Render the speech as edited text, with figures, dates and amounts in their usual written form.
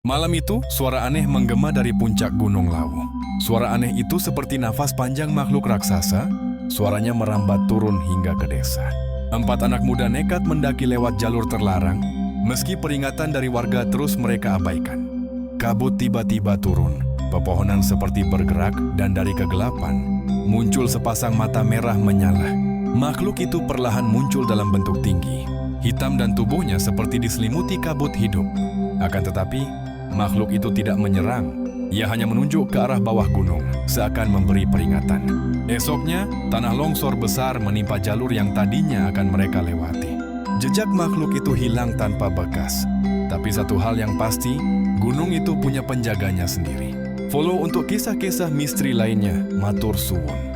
Malam itu, suara aneh menggema dari puncak Gunung Lawu. Suara aneh itu seperti nafas panjang makhluk raksasa. Suaranya merambat turun hingga ke desa. 4 anak muda nekat mendaki lewat jalur terlarang, meski peringatan dari warga terus mereka abaikan. Kabut tiba-tiba turun, pepohonan seperti bergerak, dan dari kegelapan muncul sepasang mata merah menyala. Makhluk itu perlahan muncul dalam bentuk tinggi, hitam dan tubuhnya seperti diselimuti kabut hidup. Akan tetapi, makhluk itu tidak menyerang. Ia hanya menunjuk ke arah bawah gunung, seakan memberi peringatan. Esoknya, tanah longsor besar menimpa jalur yang tadinya akan mereka lewati. Jejak makhluk itu hilang tanpa bekas. Tapi satu hal yang pasti, gunung itu punya penjaganya sendiri. Follow untuk kisah-kisah misteri lainnya. Matur suwun.